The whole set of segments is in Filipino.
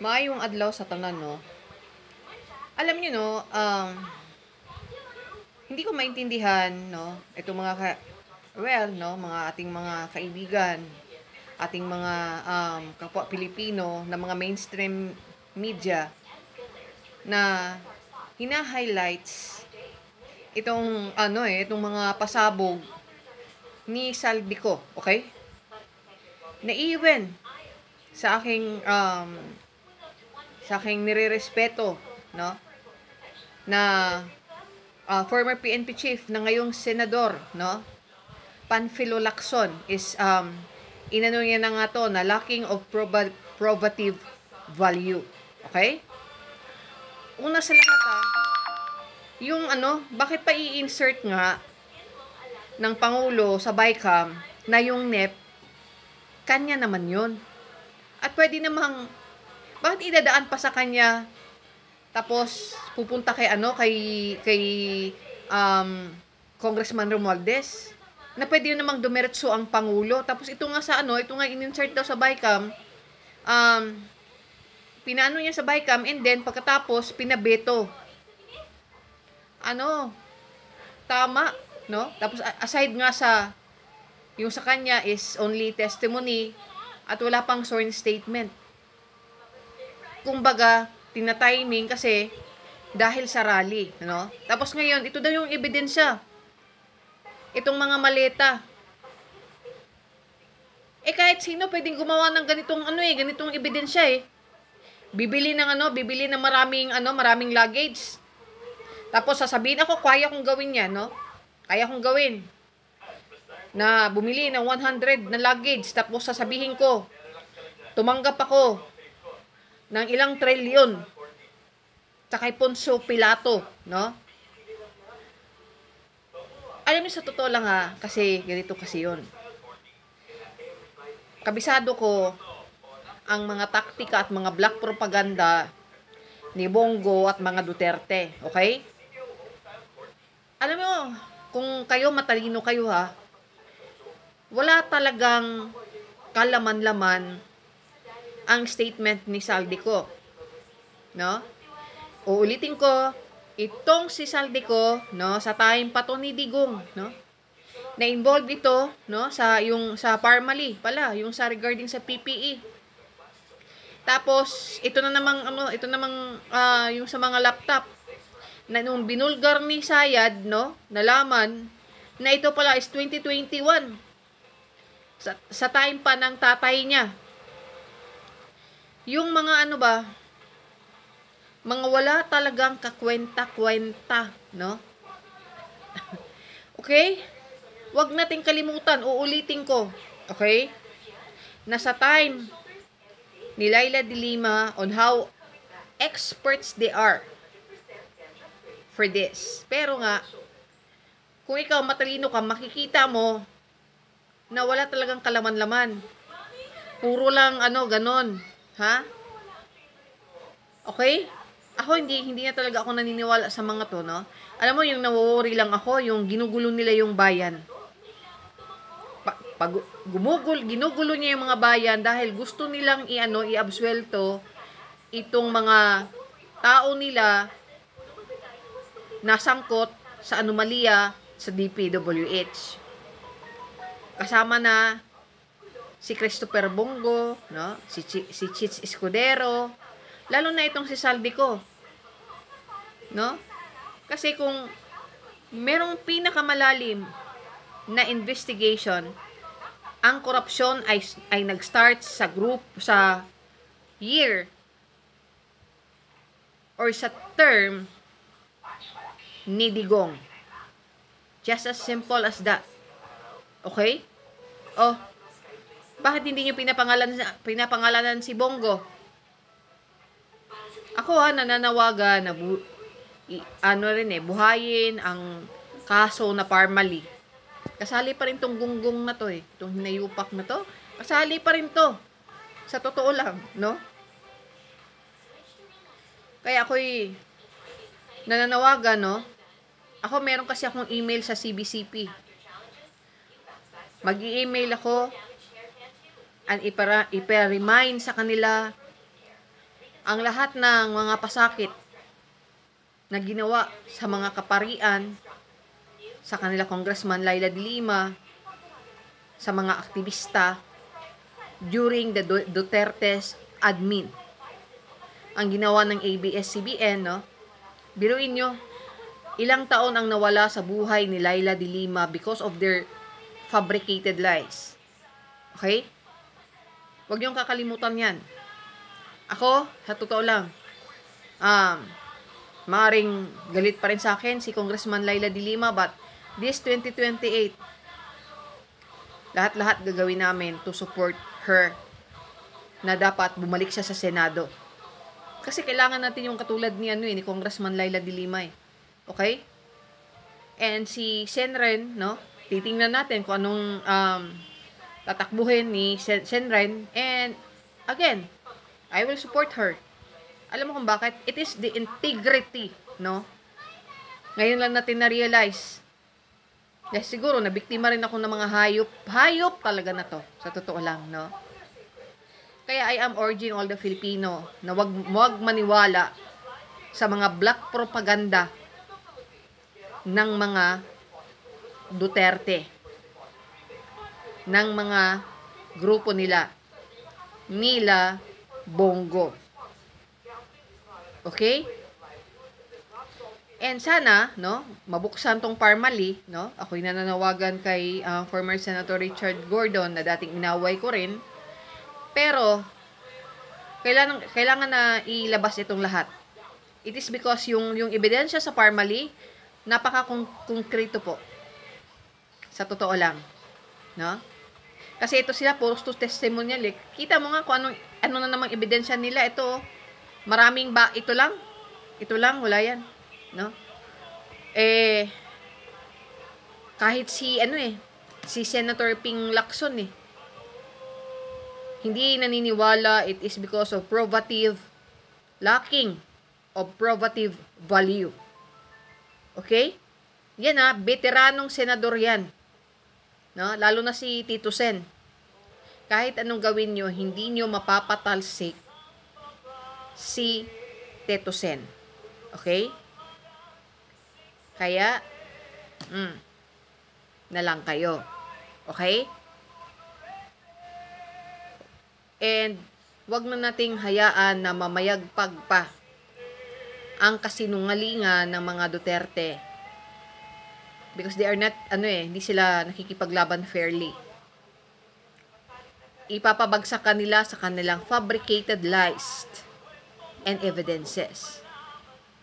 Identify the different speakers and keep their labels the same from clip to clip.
Speaker 1: Maayong adlaw sa tanan, no? Alam niyo, no, hindi ko maintindihan, no, itong no, mga ating mga kaibigan, ating mga kapwa Pilipino na mga mainstream media na hina-highlights itong mga pasabog ni Saldico, okay? Naiwan sa aking nirerespeto, no, na former PNP chief na ngayong senador, no, Panfilo Lacson is inano niya na nga to na lacking of probative value. Okay? Una sa lahat yung bakit pa i-insert nga ng Pangulo sa BICAM na yung NEP, kanya naman yun. At pwede namang, bakit idadaan pa sa kanya, tapos pupunta kay Congressman Romualdez, na pwede yun namang dumiretso ang Pangulo. Tapos ito nga in-insert daw sa BICAM, pinaano niya sa BICAM, and then pagkatapos pinabeto. Tama, no? Tapos aside nga yung sa kanya is only testimony at wala pang sworn statement. Kumbaga, tina-timing kasi dahil sa rally, no? Tapos ngayon, ito daw yung ebidensya. Itong mga maleta. Kahit sino pwedeng gumawa ng ganitong ebidensya. Bibili ng maraming luggage. Tapos sasabihin ako, kaya kong gawin 'yan, no? Kaya kong gawin. Na bumili ng 100 na luggage, tapos sasabihin ko, tumanggap ako ng ilang trilyon sa kay Poncio Pilato, no? Alam niyo, sa totoo lang kasi ganito kasi yun. Kabisado ko ang mga taktika at mga black propaganda ni Bongo at mga Duterte, okay? Alam mo, kung kayo matalino kayo wala talagang kalaman-laman ang statement ni Saldico, no? Uulitin ko, itong si Saldico, no, sa time pa to ni Digong, no? Na-involved ito, no, sa Parmali pala, yung sa regarding sa PPE. Tapos ito namang yung sa mga laptop na nung binulgar ni Sayad, no, nalaman na ito pala is 2021. Sa time pa ng tatay niya. Yung mga mga wala talagang kakwenta-kwenta, no? Okay? Huwag nating kalimutan, uulitin ko. Okay? Nasa time ni Laila de Lima on how experts they are for this. Pero nga, kung ikaw matalino ka, makikita mo na wala talagang kalaman-laman. Puro lang ganon. Ha? Okay? Ako hindi na talaga ako naniniwala sa mga to, no? Alam mo, yung nawo-worry lang ako, yung ginugulo nila yung bayan. Ginugulo niya yung mga bayan dahil gusto nilang i-absuelto itong mga tao nila nasangkot sa anomalya sa DPWH. Kasama na si Christopher Bongo, no? Si Chits Escudero, lalo na itong si Saldico, no? Kasi kung merong pinakamalalim na investigation, ang korupsyon ay nag-start sa year or sa term ni Digong. Just as simple as that. Okay? Bakit hindi nyo pinapangalanan si Bongo? Ako nananawagan na buhayin ang kaso na Parmali. Kasali pa rin tong gunggong na to itong hinayupak na to. Kasali pa rin to. Sa totoo lang, no? Kaya ako'y nananawagan, no? Ako meron kasi akong email sa CBCP. Mag-i-email ako and ipa-remind sa kanila ang lahat ng mga pasakit na ginawa sa mga kaparian, sa kanila Congressman Laila de Lima, sa mga aktivista during the Duterte's admin. Ang ginawa ng ABS-CBN, no? Biruin nyo, ilang taon ang nawala sa buhay ni Laila de Lima because of their fabricated lies. Okay? Huwag niyong kakalimutan yan. Ako, sa totoo lang, maaring galit pa rin sa akin si Congressman Laila de Lima, but this 2028, lahat-lahat gagawin namin to support her na dapat bumalik siya sa Senado. Kasi kailangan natin yung katulad ni ni Congressman Laila de Lima eh. Okay? And si Senren, no? Titingnan natin kung anong tatakbuhin ni Senren, and again, I will support her. Alam mo kung bakit? It is the integrity, no? Ngayon lang natin na-realize. Yes, siguro, nabiktima rin ako ng mga hayop. Hayop talaga na to. Sa totoo lang, no? Kaya I am urging all the Filipino na wag maniwala sa mga black propaganda ng mga Duterte, ng mga grupo nila Bongo. Okay? And sana, no, mabuksan tong Parmali, no? Ako'y nananawagan kay former Senator Richard Gordon na dating inaway ko rin. Pero kailangan na ilabas itong lahat. It is because yung ebidensya sa Parmali napaka-konkreto po. Sa totoo lang, no? Kasi ito sila puro testimonial eh. Kita mo nga kung ano na namang ebidensya nila. Ito, maraming ito lang, wala yan, no? Kahit si Senator Ping Lacson hindi naniniwala it is because of lacking of probative value. Okay? Yan veteranong senador yan. No? Lalo na si Tito Sen. Kahit anong gawin nyo, hindi nyo mapapatalsik si Tito Sen. Okay? Kaya, na lang kayo. Okay? And, wag na nating hayaan na mamayagpag pa ang kasinungalingan ng mga Duterte. Because they are not, hindi sila nakikipaglaban fairly. Ipapabagsak kanila sa kanilang fabricated lies and evidences.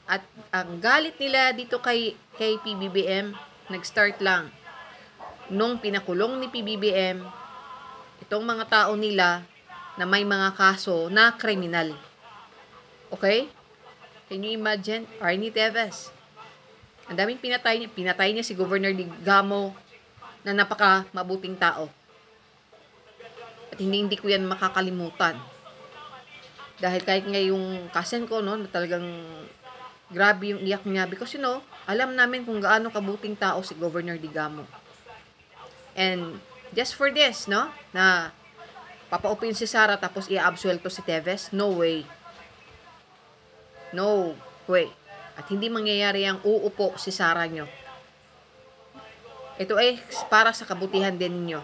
Speaker 1: At ang galit nila dito kay PBBM, nag-start lang nung pinakulong ni PBBM itong mga tao nila na may mga kaso na kriminal. Okay? Can you imagine? Arnie Teves. Ang daming pinatay niya. Pinatay niya si Governor Digamo na napaka mabuting tao. At hindi ko yan makakalimutan. Dahil kahit ngayong cousin ko, no, na talagang grabe yung iyak niya. Because, alam namin kung gaano kabuting tao si Governor Digamo. And just for this, no, na papaupin si Sara tapos i-absuelto si Teves, no way. No way. At hindi mangyayari ang uupo si Sara nyo. Ito ay para sa kabutihan din ninyo.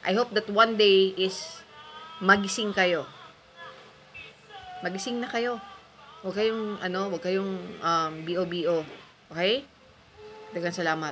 Speaker 1: I hope that one day is magising kayo. Magising na kayo. Huwag kayong BO-BO. Okay? Dagang salamat.